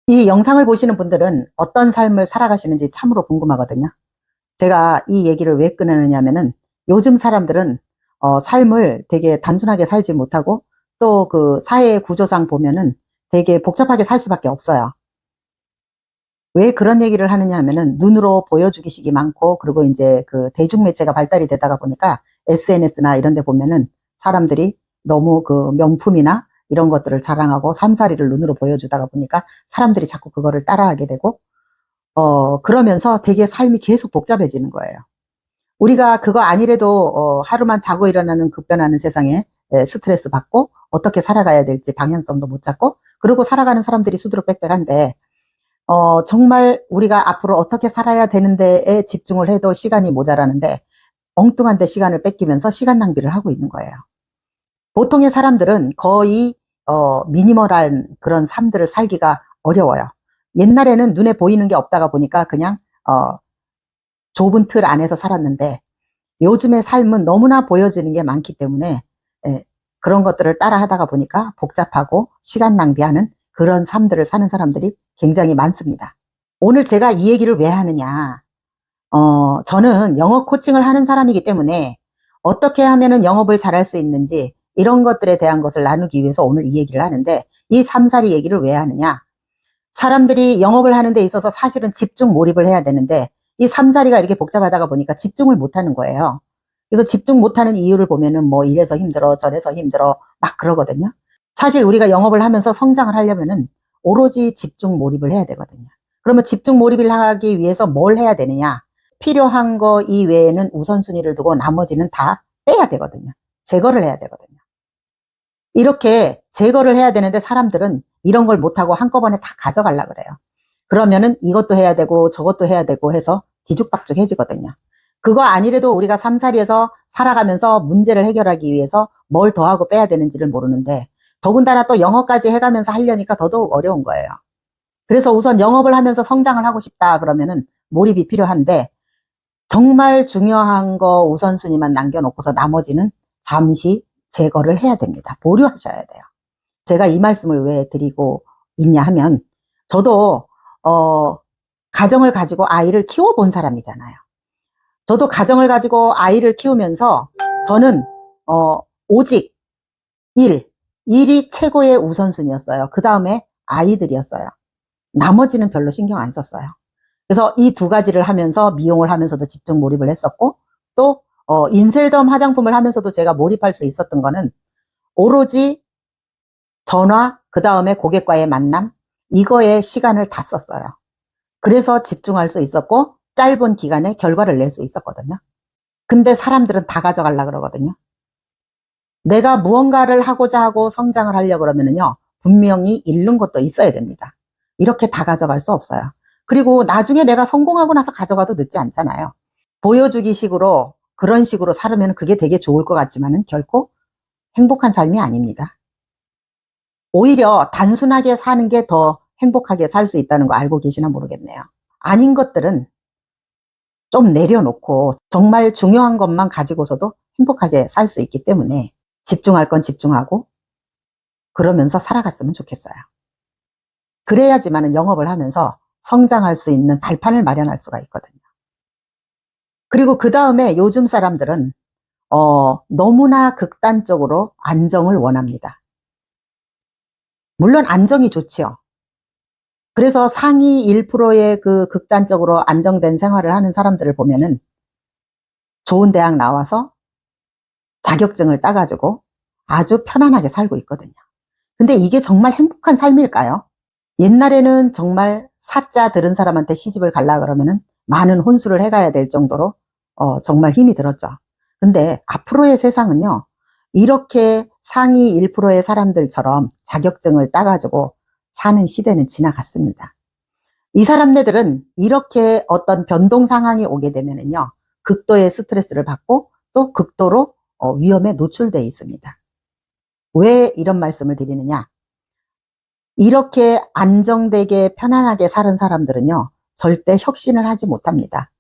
이 영상을 보시는 분들은 어떤 삶을 살아가시는지 참으로 궁금하거든요. 제가 이 얘기를 왜 꺼내느냐면은 요즘 사람들은 삶을 되게 단순하게 살지 못하고 또 그 사회 구조상 보면은 되게 복잡하게 살 수밖에 없어요. 왜 그런 얘기를 하느냐 하면은 눈으로 보여주기식이 많고, 그리고 이제 그 대중매체가 발달이 되다가 보니까 SNS나 이런 데 보면은 사람들이 너무 그 명품이나 이런 것들을 자랑하고 삶살이를 눈으로 보여주다가 보니까 사람들이 자꾸 그거를 따라하게 되고, 그러면서 되게 삶이 계속 복잡해지는 거예요. 우리가 그거 아니래도 하루만 자고 일어나는 급변하는 세상에 스트레스 받고 어떻게 살아가야 될지 방향성도 못 잡고, 그리고 살아가는 사람들이 수두룩빽빽한데 정말 우리가 앞으로 어떻게 살아야 되는 데에 집중을 해도 시간이 모자라는데 엉뚱한 데 시간을 뺏기면서 시간 낭비를 하고 있는 거예요. 보통의 사람들은 거의 미니멀한 그런 삶들을 살기가 어려워요. 옛날에는 눈에 보이는 게 없다가 보니까 그냥 좁은 틀 안에서 살았는데, 요즘의 삶은 너무나 보여지는 게 많기 때문에 그런 것들을 따라 하다가 보니까 복잡하고 시간 낭비하는 그런 삶들을 사는 사람들이 굉장히 많습니다. 오늘 제가 이 얘기를 왜 하느냐, 저는 영어 코칭을 하는 사람이기 때문에 어떻게 하면은 영업을 잘할 수 있는지 이런 것들에 대한 것을 나누기 위해서 오늘 이 얘기를 하는데, 이 삼사리 얘기를 왜 하느냐, 사람들이 영업을 하는 데 있어서 사실은 집중 몰입을 해야 되는데 이 삼사리가 이렇게 복잡하다가 보니까 집중을 못 하는 거예요. 그래서 집중 못 하는 이유를 보면은 뭐 이래서 힘들어 저래서 힘들어 막 그러거든요. 사실 우리가 영업을 하면서 성장을 하려면은 오로지 집중 몰입을 해야 되거든요. 그러면 집중 몰입을 하기 위해서 뭘 해야 되느냐, 필요한 거 이외에는 우선순위를 두고 나머지는 다 빼야 되거든요. 제거를 해야 되거든요. 이렇게 제거를 해야 되는데 사람들은 이런 걸 못하고 한꺼번에 다 가져가려고 그래요. 그러면은 이것도 해야 되고 저것도 해야 되고 해서 뒤죽박죽해지거든요. 그거 아니래도 우리가 삼사리에서 살아가면서 문제를 해결하기 위해서 뭘 더하고 빼야 되는지를 모르는데, 더군다나 또 영어까지 해가면서 하려니까 더더욱 어려운 거예요. 그래서 우선 영업을 하면서 성장을 하고 싶다 그러면은 몰입이 필요한데, 정말 중요한 거 우선순위만 남겨놓고서 나머지는 잠시 제거를 해야 됩니다. 보류하셔야 돼요. 제가 이 말씀을 왜 드리고 있냐 하면, 저도 가정을 가지고 아이를 키워본 사람이잖아요. 저도 가정을 가지고 아이를 키우면서 저는 오직 일이 최고의 우선순위였어요. 그 다음에 아이들이었어요. 나머지는 별로 신경 안 썼어요. 그래서 이 두 가지를 하면서 미용을 하면서도 집중 몰입을 했었고, 또 인셀덤 화장품을 하면서도 제가 몰입할 수 있었던 거는 오로지 전화, 그 다음에 고객과의 만남, 이거에 시간을 다 썼어요. 그래서 집중할 수 있었고 짧은 기간에 결과를 낼 수 있었거든요. 근데 사람들은 다 가져가려고 그러거든요. 내가 무언가를 하고자 하고 성장을 하려고 그러면은요, 분명히 잃는 것도 있어야 됩니다. 이렇게 다 가져갈 수 없어요. 그리고 나중에 내가 성공하고 나서 가져가도 늦지 않잖아요. 보여주기 식으로 그런 식으로 살으면 그게 되게 좋을 것 같지만은 결코 행복한 삶이 아닙니다. 오히려 단순하게 사는 게 더 행복하게 살 수 있다는 거 알고 계시나 모르겠네요. 아닌 것들은 좀 내려놓고 정말 중요한 것만 가지고서도 행복하게 살 수 있기 때문에 집중할 건 집중하고 그러면서 살아갔으면 좋겠어요. 그래야지만 영업을 하면서 성장할 수 있는 발판을 마련할 수가 있거든요. 그리고 그 다음에 요즘 사람들은 너무나 극단적으로 안정을 원합니다. 물론 안정이 좋지요. 그래서 상위 1%의 그 극단적으로 안정된 생활을 하는 사람들을 보면은 좋은 대학 나와서 자격증을 따가지고 아주 편안하게 살고 있거든요. 근데 이게 정말 행복한 삶일까요? 옛날에는 정말 사자 들은 사람한테 시집을 가려고 그러면은 많은 혼수를 해가야 될 정도로 정말 힘이 들었죠. 근데 앞으로의 세상은요, 이렇게 상위 1%의 사람들처럼 자격증을 따가지고 사는 시대는 지나갔습니다. 이 사람네들은 이렇게 어떤 변동 상황이 오게 되면은요, 극도의 스트레스를 받고 또 극도로 위험에 노출되어 있습니다. 왜 이런 말씀을 드리느냐? 이렇게 안정되게 편안하게 사는 사람들은요, 절대 혁신을 하지 못합니다.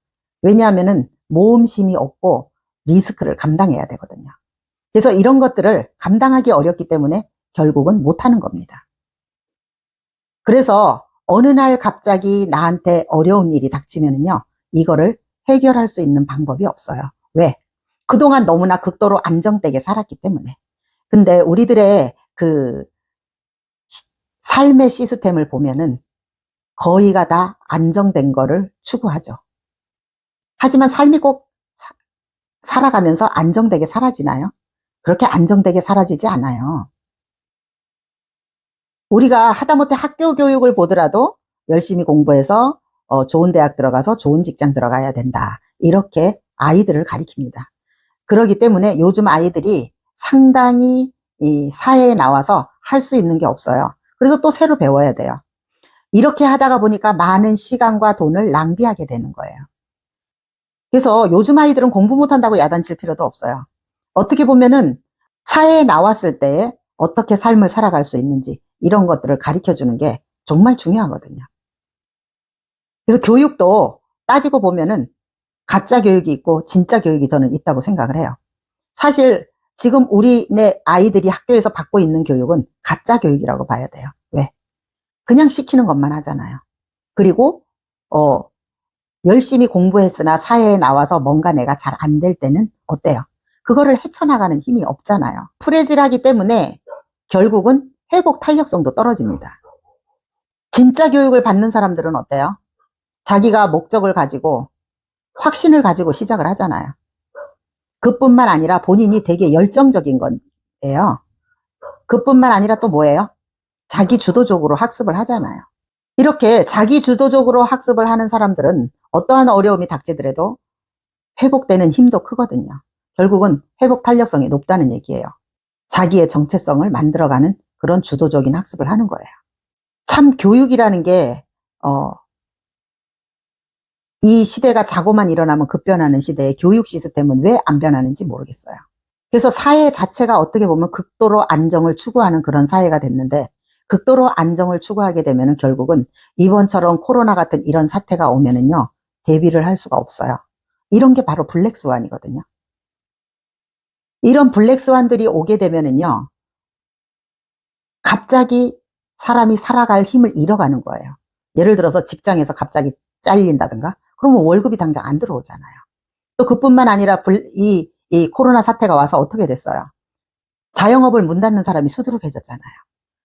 왜냐하면은 모험심이 없고 리스크를 감당해야 되거든요. 그래서 이런 것들을 감당하기 어렵기 때문에 결국은 못하는 겁니다. 그래서 어느 날 갑자기 나한테 어려운 일이 닥치면은요, 이거를 해결할 수 있는 방법이 없어요. 왜? 그동안 너무나 극도로 안정되게 살았기 때문에. 근데 우리들의 그 삶의 시스템을 보면은 거의가 다 안정된 거를 추구하죠. 하지만 삶이 꼭 살아가면서 안정되게 사라지나요? 그렇게 안정되게 사라지지 않아요. 우리가 하다못해 학교 교육을 보더라도 열심히 공부해서 좋은 대학 들어가서 좋은 직장 들어가야 된다. 이렇게 아이들을 가리킵니다. 그렇기 때문에 요즘 아이들이 상당히 이 사회에 나와서 할 수 있는 게 없어요. 그래서 또 새로 배워야 돼요. 이렇게 하다가 보니까 많은 시간과 돈을 낭비하게 되는 거예요. 그래서 요즘 아이들은 공부 못한다고 야단칠 필요도 없어요. 어떻게 보면은 사회에 나왔을 때 어떻게 삶을 살아갈 수 있는지 이런 것들을 가르쳐 주는 게 정말 중요하거든요. 그래서 교육도 따지고 보면은 가짜 교육이 있고 진짜 교육이 저는 있다고 생각을 해요. 사실 지금 우리네 아이들이 학교에서 받고 있는 교육은 가짜 교육이라고 봐야 돼요. 왜? 그냥 시키는 것만 하잖아요. 그리고 열심히 공부했으나 사회에 나와서 뭔가 내가 잘 안 될 때는 어때요? 그거를 헤쳐나가는 힘이 없잖아요. 프레질하기 때문에 결국은 회복 탄력성도 떨어집니다. 진짜 교육을 받는 사람들은 어때요? 자기가 목적을 가지고 확신을 가지고 시작을 하잖아요. 그뿐만 아니라 본인이 되게 열정적인 거예요. 그뿐만 아니라 또 뭐예요? 자기 주도적으로 학습을 하잖아요. 이렇게 자기 주도적으로 학습을 하는 사람들은 어떠한 어려움이 닥치더라도 회복되는 힘도 크거든요. 결국은 회복 탄력성이 높다는 얘기예요. 자기의 정체성을 만들어가는 그런 주도적인 학습을 하는 거예요. 참 교육이라는 게 이 시대가 자고만 일어나면 급변하는 시대에 교육 시스템은 왜 안 변하는지 모르겠어요. 그래서 사회 자체가 어떻게 보면 극도로 안정을 추구하는 그런 사회가 됐는데, 극도로 안정을 추구하게 되면은 결국은 이번처럼 코로나 같은 이런 사태가 오면은요, 대비를 할 수가 없어요. 이런 게 바로 블랙스완이거든요. 이런 블랙스완들이 오게 되면은요, 갑자기 사람이 살아갈 힘을 잃어가는 거예요. 예를 들어서 직장에서 갑자기 잘린다든가, 그러면 월급이 당장 안 들어오잖아요. 또 그뿐만 아니라 이 코로나 사태가 와서 어떻게 됐어요? 자영업을 문 닫는 사람이 수두룩해졌잖아요.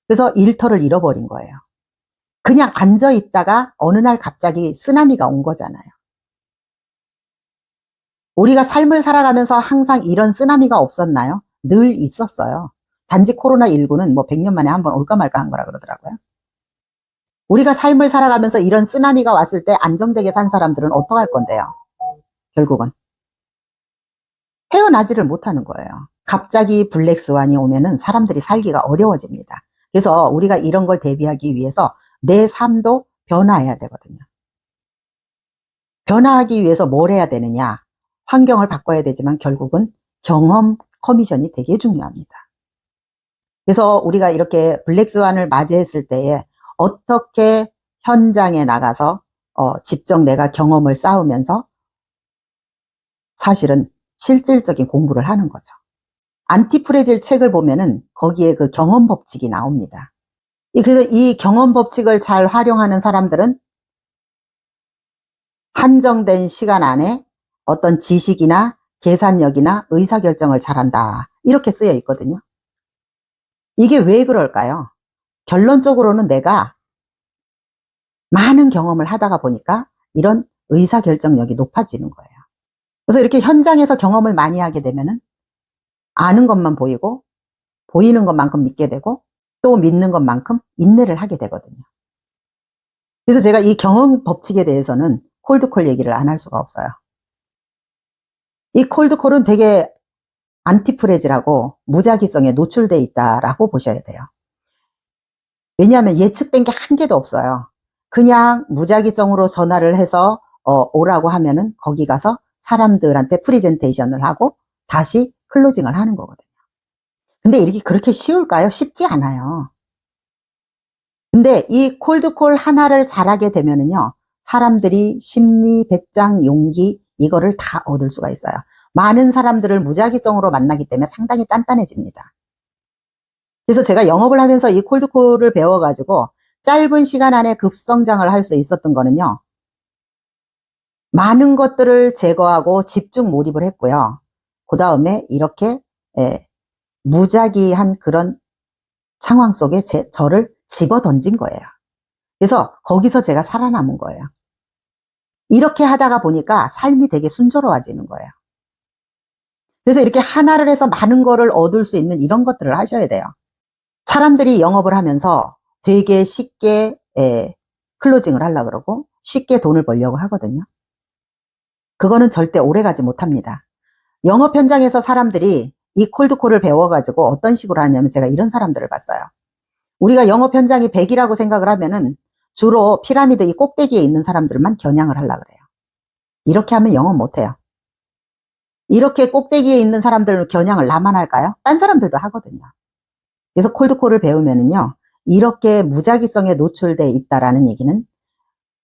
그래서 일터를 잃어버린 거예요. 그냥 앉아 있다가 어느 날 갑자기 쓰나미가 온 거잖아요. 우리가 삶을 살아가면서 항상 이런 쓰나미가 없었나요? 늘 있었어요. 단지 코로나19는 뭐 100년 만에 한번 올까 말까 한 거라 그러더라고요. 우리가 삶을 살아가면서 이런 쓰나미가 왔을 때 안정되게 산 사람들은 어떡할 건데요? 결국은 헤어나지를 못하는 거예요. 갑자기 블랙스완이 오면은 사람들이 살기가 어려워집니다. 그래서 우리가 이런 걸 대비하기 위해서 내 삶도 변화해야 되거든요. 변화하기 위해서 뭘 해야 되느냐? 환경을 바꿔야 되지만 결국은 경험 커미션이 되게 중요합니다. 그래서 우리가 이렇게 블랙스완을 맞이했을 때에 어떻게 현장에 나가서 직접 내가 경험을 쌓으면서 사실은 실질적인 공부를 하는 거죠. 안티프레질 책을 보면은 거기에 그 경험 법칙이 나옵니다. 그래서 이 경험 법칙을 잘 활용하는 사람들은 한정된 시간 안에 어떤 지식이나 계산력이나 의사결정을 잘한다. 이렇게 쓰여 있거든요. 이게 왜 그럴까요? 결론적으로는 내가 많은 경험을 하다가 보니까 이런 의사결정력이 높아지는 거예요. 그래서 이렇게 현장에서 경험을 많이 하게 되면은 아는 것만 보이고 보이는 것만큼 믿게 되고 또 믿는 것만큼 인내를 하게 되거든요. 그래서 제가 이 경험 법칙에 대해서는 콜드콜 얘기를 안 할 수가 없어요. 이 콜드콜은 되게 안티프레질하고 무작위성에 노출되어 있다라고 보셔야 돼요. 왜냐하면 예측된 게 한 개도 없어요. 그냥 무작위성으로 전화를 해서 오라고 하면은 거기 가서 사람들한테 프리젠테이션을 하고 다시 클로징을 하는 거거든요. 근데 이렇게 그렇게 쉬울까요? 쉽지 않아요. 근데 이 콜드콜 하나를 잘하게 되면은요, 사람들이 심리, 배짱, 용기 이거를 다 얻을 수가 있어요. 많은 사람들을 무작위성으로 만나기 때문에 상당히 단단해집니다. 그래서 제가 영업을 하면서 이 콜드콜을 배워가지고 짧은 시간 안에 급성장을 할 수 있었던 거는요. 많은 것들을 제거하고 집중 몰입을 했고요. 그 다음에 이렇게 무작위한 그런 상황 속에 저를 집어 던진 거예요. 그래서 거기서 제가 살아남은 거예요. 이렇게 하다가 보니까 삶이 되게 순조로워지는 거예요. 그래서 이렇게 하나를 해서 많은 거를 얻을 수 있는 이런 것들을 하셔야 돼요. 사람들이 영업을 하면서 되게 쉽게 클로징을 하려고 그러고 쉽게 돈을 벌려고 하거든요. 그거는 절대 오래가지 못합니다. 영업 현장에서 사람들이 이 콜드콜을 배워가지고 어떤 식으로 하냐면 제가 이런 사람들을 봤어요. 우리가 영업 현장이 100이라고 생각을 하면은 주로 피라미드 이 꼭대기에 있는 사람들만 겨냥을 하려고 그래요. 이렇게 하면 영업 못해요. 이렇게 꼭대기에 있는 사람들을 겨냥을 나만 할까요? 딴 사람들도 하거든요. 그래서 콜드콜을 배우면은요, 이렇게 무작위성에 노출돼 있다라는 얘기는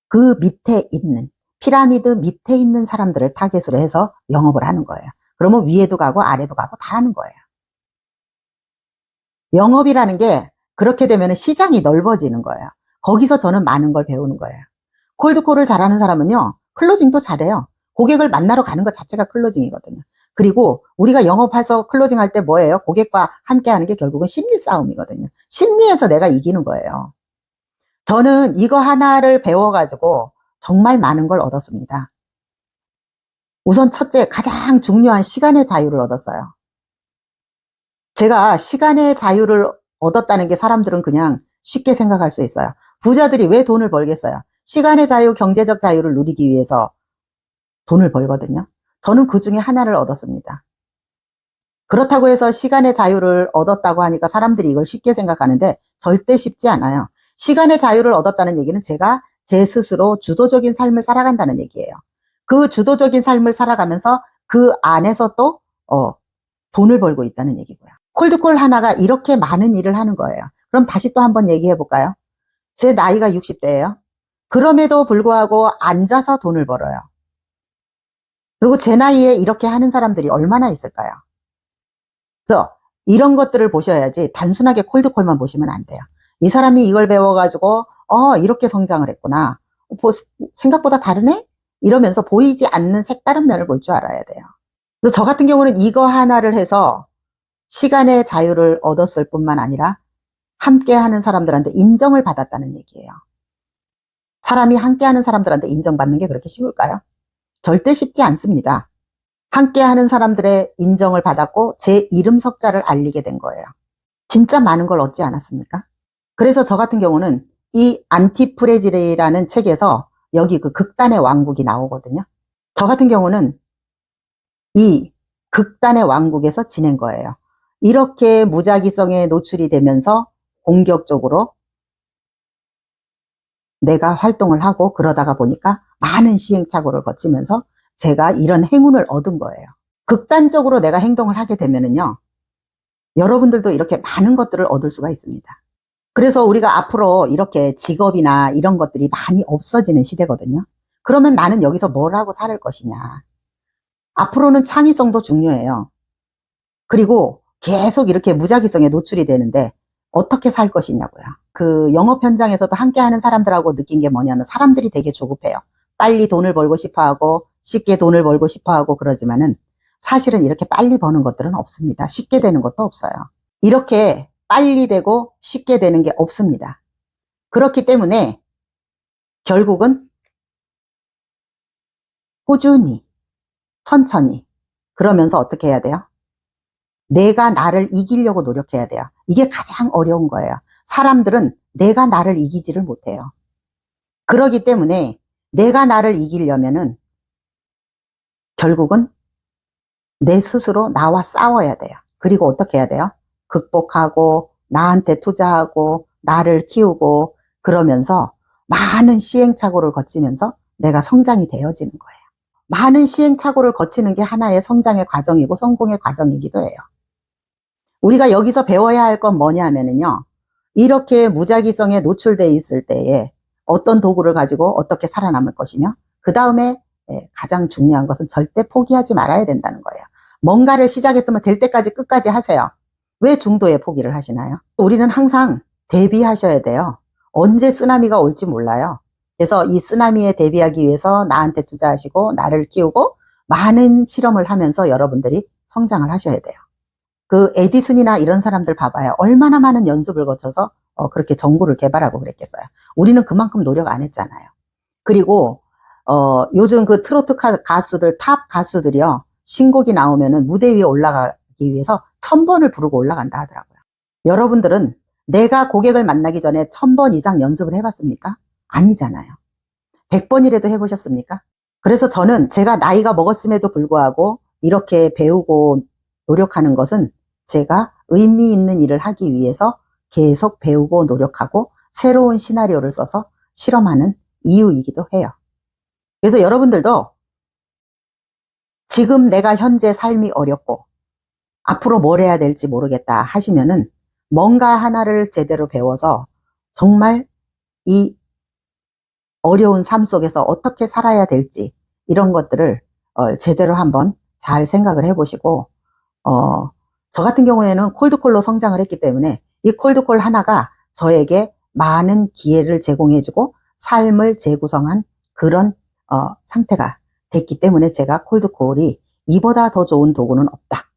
그 밑에 있는, 피라미드 밑에 있는 사람들을 타겟으로 해서 영업을 하는 거예요. 그러면 위에도 가고 아래도 가고 다 하는 거예요. 영업이라는 게 그렇게 되면 시장이 넓어지는 거예요. 거기서 저는 많은 걸 배우는 거예요. 콜드콜을 잘하는 사람은요, 클로징도 잘해요. 고객을 만나러 가는 것 자체가 클로징이거든요. 그리고 우리가 영업해서 클로징 할 때 뭐예요? 고객과 함께 하는 게 결국은 심리 싸움이거든요. 심리에서 내가 이기는 거예요. 저는 이거 하나를 배워가지고 정말 많은 걸 얻었습니다. 우선 첫째, 가장 중요한 시간의 자유를 얻었어요. 제가 시간의 자유를 얻었다는 게 사람들은 그냥 쉽게 생각할 수 있어요. 부자들이 왜 돈을 벌겠어요? 시간의 자유, 경제적 자유를 누리기 위해서 돈을 벌거든요. 저는 그 중에 하나를 얻었습니다. 그렇다고 해서 시간의 자유를 얻었다고 하니까 사람들이 이걸 쉽게 생각하는데 절대 쉽지 않아요. 시간의 자유를 얻었다는 얘기는 제가 제 스스로 주도적인 삶을 살아간다는 얘기예요. 그 주도적인 삶을 살아가면서 그 안에서 또 돈을 벌고 있다는 얘기고요. 콜드콜 하나가 이렇게 많은 일을 하는 거예요. 그럼 다시 또 한번 얘기해 볼까요? 제 나이가 60대예요. 그럼에도 불구하고 앉아서 돈을 벌어요. 그리고 제 나이에 이렇게 하는 사람들이 얼마나 있을까요? 그래서 이런 것들을 보셔야지 단순하게 콜드콜만 보시면 안 돼요. 이 사람이 이걸 배워가지고 이렇게 성장을 했구나. 생각보다 다르네? 이러면서 보이지 않는 색다른 면을 볼 줄 알아야 돼요. 그래서 저 같은 경우는 이거 하나를 해서 시간의 자유를 얻었을 뿐만 아니라 함께 하는 사람들한테 인정을 받았다는 얘기예요. 사람이 함께 하는 사람들한테 인정받는 게 그렇게 쉬울까요? 절대 쉽지 않습니다. 함께 하는 사람들의 인정을 받았고 제 이름 석자를 알리게 된 거예요. 진짜 많은 걸 얻지 않았습니까? 그래서 저 같은 경우는 이 안티프레질이라는 책에서 여기 그 극단의 왕국이 나오거든요. 저 같은 경우는 이 극단의 왕국에서 지낸 거예요. 이렇게 무작위성에 노출이 되면서 공격적으로 내가 활동을 하고 그러다가 보니까 많은 시행착오를 거치면서 제가 이런 행운을 얻은 거예요. 극단적으로 내가 행동을 하게 되면은요, 여러분들도 이렇게 많은 것들을 얻을 수가 있습니다. 그래서 우리가 앞으로 이렇게 직업이나 이런 것들이 많이 없어지는 시대거든요. 그러면 나는 여기서 뭘 하고 살 것이냐. 앞으로는 창의성도 중요해요. 그리고 계속 이렇게 무작위성에 노출이 되는데 어떻게 살 것이냐고요. 그 영업 현장에서도 함께 하는 사람들하고 느낀 게 뭐냐면 사람들이 되게 조급해요. 빨리 돈을 벌고 싶어 하고 쉽게 돈을 벌고 싶어 하고 그러지만은 사실은 이렇게 빨리 버는 것들은 없습니다. 쉽게 되는 것도 없어요. 이렇게 빨리 되고 쉽게 되는 게 없습니다. 그렇기 때문에 결국은 꾸준히 천천히 그러면서 어떻게 해야 돼요? 내가 나를 이기려고 노력해야 돼요. 이게 가장 어려운 거예요. 사람들은 내가 나를 이기지를 못해요. 그러기 때문에 내가 나를 이기려면은 결국은 내 스스로 나와 싸워야 돼요. 그리고 어떻게 해야 돼요? 극복하고 나한테 투자하고 나를 키우고 그러면서 많은 시행착오를 거치면서 내가 성장이 되어지는 거예요. 많은 시행착오를 거치는 게 하나의 성장의 과정이고 성공의 과정이기도 해요. 우리가 여기서 배워야 할 건 뭐냐면요. 이렇게 무작위성에 노출되어 있을 때에 어떤 도구를 가지고 어떻게 살아남을 것이며 그 다음에 가장 중요한 것은 절대 포기하지 말아야 된다는 거예요. 뭔가를 시작했으면 될 때까지 끝까지 하세요. 왜 중도에 포기를 하시나요? 우리는 항상 대비하셔야 돼요. 언제 쓰나미가 올지 몰라요. 그래서 이 쓰나미에 대비하기 위해서 나한테 투자하시고 나를 키우고 많은 실험을 하면서 여러분들이 성장을 하셔야 돼요. 그 에디슨이나 이런 사람들 봐봐요. 얼마나 많은 연습을 거쳐서 그렇게 전구를 개발하고 그랬겠어요. 우리는 그만큼 노력 안 했잖아요. 그리고 요즘 그 트로트 가수들, 탑 가수들이요, 신곡이 나오면은 무대 위에 올라가기 위해서 1000번을 부르고 올라간다 하더라고요. 여러분들은 내가 고객을 만나기 전에 1000번 이상 연습을 해봤습니까? 아니잖아요. 100번이라도 해보셨습니까? 그래서 저는 제가 나이가 먹었음에도 불구하고 이렇게 배우고 노력하는 것은 제가 의미 있는 일을 하기 위해서 계속 배우고 노력하고 새로운 시나리오를 써서 실험하는 이유이기도 해요. 그래서 여러분들도 지금 내가 현재 삶이 어렵고 앞으로 뭘 해야 될지 모르겠다 하시면은 뭔가 하나를 제대로 배워서 정말 이 어려운 삶 속에서 어떻게 살아야 될지 이런 것들을 제대로 한번 잘 생각을 해보시고 저 같은 경우에는 콜드콜로 성장을 했기 때문에 이 콜드콜 하나가 저에게 많은 기회를 제공해주고 삶을 재구성한 그런 상태가 됐기 때문에 제가 콜드콜이 이보다 더 좋은 도구는 없다.